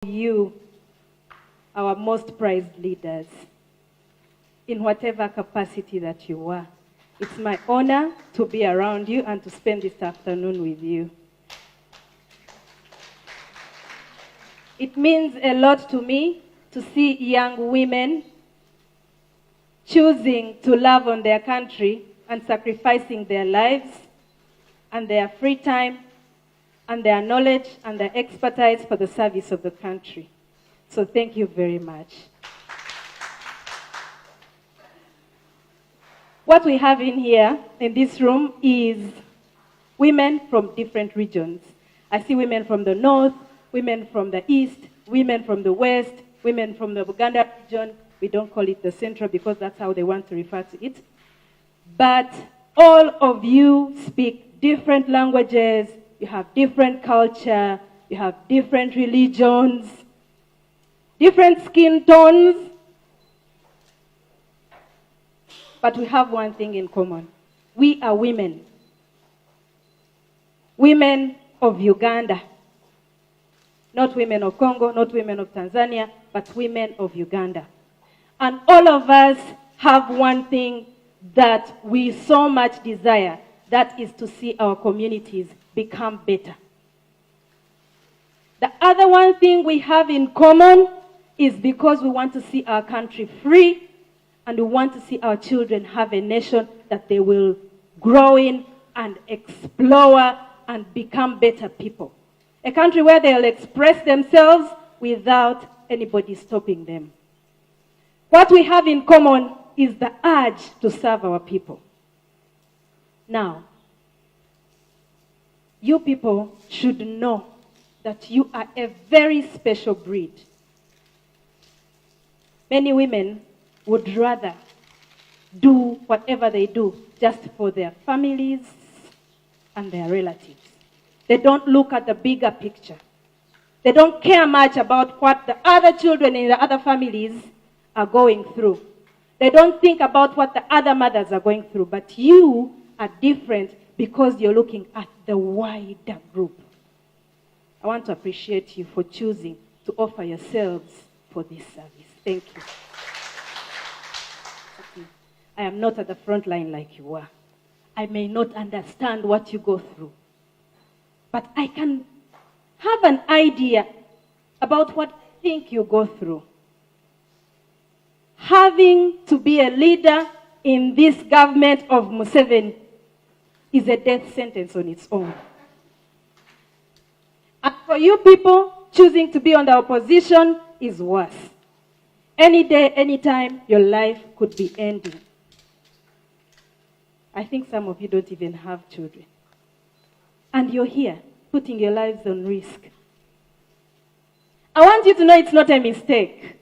you, our most prized leaders, in whatever capacity that you are. It's my honor to be around you and to spend this afternoon with you. It means a lot to me to see young women choosing to love on their country and sacrificing their lives and their free time and their knowledge and their expertise for the service of the country. So thank you very much. What we have in here, in this room, is women from different regions. I see women from the north, women from the east, women from the west, women from the Uganda region. We don't call it the central because that's how they want to refer to it. But all of you speak different languages, you have different culture, you have different religions, different skin tones. But we have one thing in common. We are women. Women of Uganda. Not women of Congo, not women of Tanzania, but women of Uganda. And all of us have one thing that we so much desire. That is to see our communities become better. The other one thing we have in common is because we want to see our country free and we want to see our children have a nation that they will grow in and explore and become better people. A country where they'll express themselves without anybody stopping them. What we have in common is the urge to serve our people. Now, you people should know that you are a very special breed. Many women would rather do whatever they do just for their families and their relatives. They don't look at the bigger picture. They don't care much about what the other children in the other families are going through. They don't think about what the other mothers are going through. But you are different because you're looking at the wider group. I want to appreciate you for choosing to offer yourselves for this service. Thank you. I am not at the front line like you are. I may not understand what you go through. But I can have an idea about what I think you go through. Having to be a leader in this government of Museveni is a death sentence on its own. And for you people, choosing to be on the opposition is worse. Any day, any time, your life could be ending. I think some of you don't even have children. And you're here, putting your lives on risk. I want you to know it's not a mistake.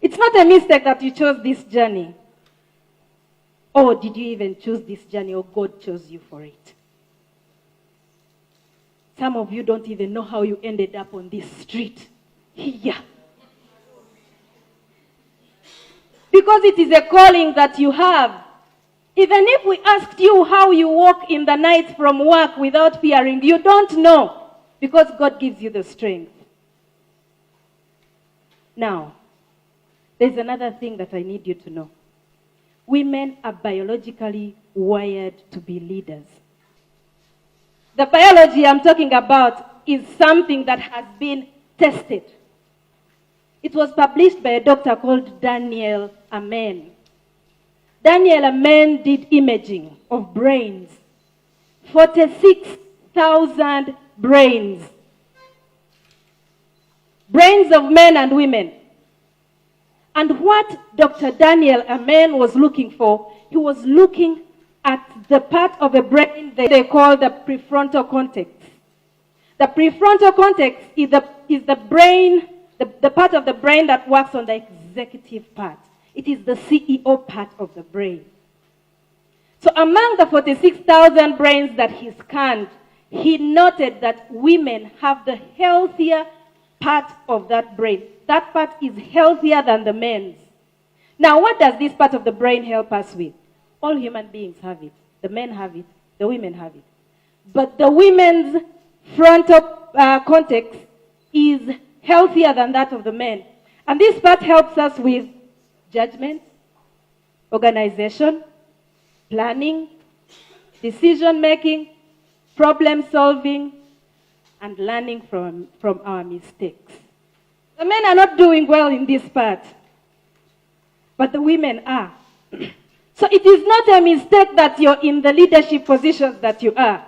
It's not a mistake that you chose this journey. Or did you even choose this journey, or God chose you for it? Some of you don't even know how you ended up on this street here. Because it is a calling that you have. Even if we asked you how you walk in the night from work without fearing, you don't know, because God gives you the strength. Now, there's another thing that I need you to know. Women are biologically wired to be leaders. The biology I'm talking about is something that has been tested. It was published by a doctor called Daniel Amen. Daniel Amen did imaging of brains. 46,000 brains. Brains of men and women. And what Dr. Daniel Amen was looking for, he was looking at the part of the brain that they call the prefrontal cortex. The prefrontal cortex is the brain, the part of the brain that works on the executive part. It is the CEO part of the brain. So among the 46,000 brains that he scanned, he noted that women have the healthier part of that brain. That part is healthier than the men's. Now, what does this part of the brain help us with? All human beings have it. The men have it. The women have it. But the women's frontal cortex is healthier than that of the men. And this part helps us with judgment, organization, planning, decision-making, problem-solving, and learning from our mistakes. The men are not doing well in this part, but the women are. So it is not a mistake that you're in the leadership positions that you are.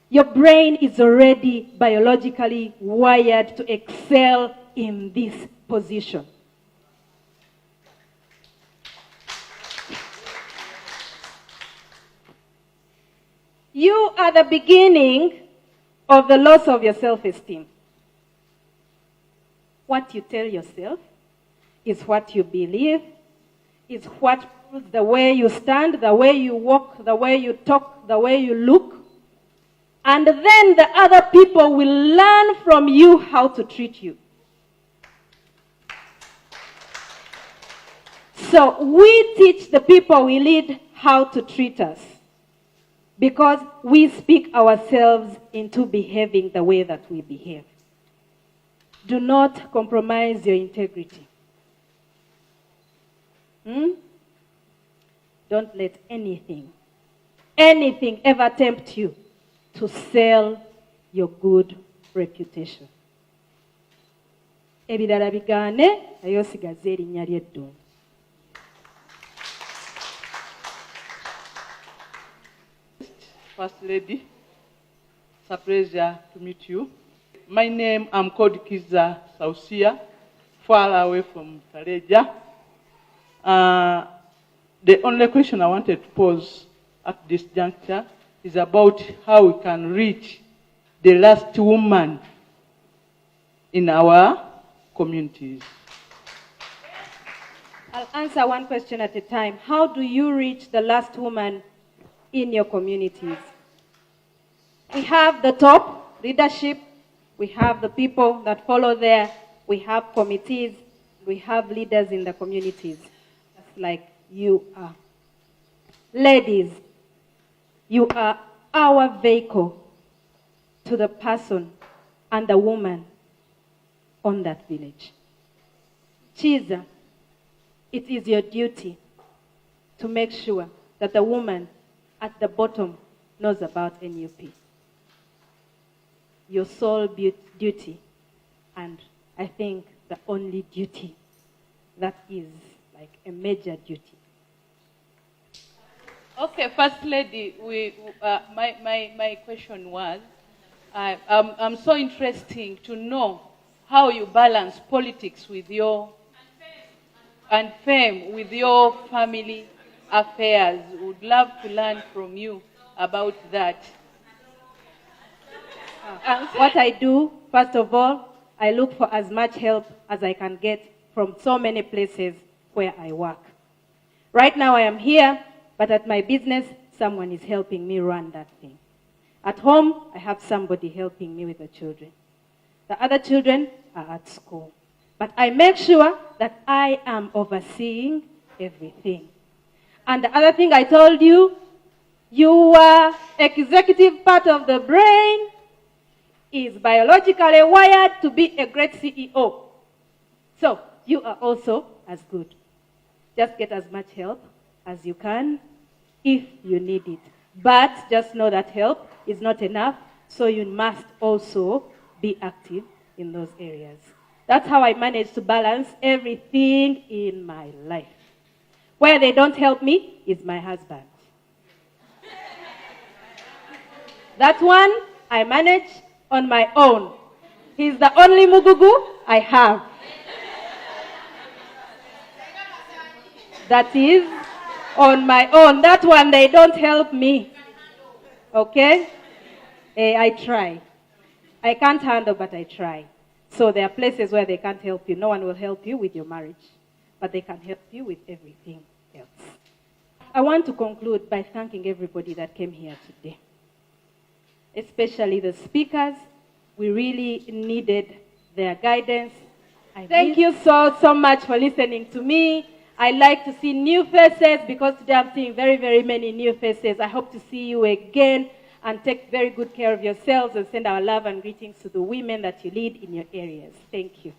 Your brain is already biologically wired to excel in this position. You are the beginning of the loss of your self-esteem. What you tell yourself is what you believe, is what rules the way you stand, the way you walk, the way you talk, the way you look. And then the other people will learn from you how to treat you. So we teach the people we lead how to treat us, because we speak ourselves into behaving the way that we behave. Do not compromise your integrity. Don't let anything ever tempt you to sell your good reputation. Ebirala bigaane, naye osigaze erinnya ly'eddungu. First Lady, it's a pleasure to meet you. My name, I'm called Kiza Sausia, far away from Kareja. The only question I wanted to pose at this juncture is about how we can reach the last woman in our communities. I'll answer one question at a time. How do you reach the last woman in your communities? We have the top leadership, we have the people that follow there, we have committees, we have leaders in the communities, just like you are. Ladies, you are our vehicle to the person and the woman on that village. Chiza, it is your duty to make sure that the woman at the bottom knows about NUP. Your sole duty, and I think the only duty that is like a major duty. Okay, First Lady, my question was, I'm so interested to know how you balance politics with your and fame with your family affairs. Would love to learn from you about that. What I do, first of all, I look for as much help as I can get from so many places where I work. Right now I am here, but at my business, someone is helping me run that thing. At home, I have somebody helping me with the children. The other children are at school. But I make sure that I am overseeing everything. And the other thing I told you, your executive part of the brain is biologically wired to be a great CEO. So you are also as good. Just get as much help as you can if you need it. But just know that help is not enough, so you must also be active in those areas. That's how I manage to balance everything in my life. Where they don't help me is my husband. That one I manage on my own. He's the only mugugu I have. That is on my own. That one, they don't help me. Okay? I try. I can't handle, but I try. So there are places where they can't help you. No one will help you with your marriage, but they can help you with everything else. I want to conclude by thanking everybody that came here today, especially the speakers. We really needed their guidance. Thank you so much for listening to me. I like to see new faces because today I'm seeing very, very many new faces. I hope to see you again. and take very good care of yourselves, and send our love and greetings to the women that you lead in your areas. Thank you.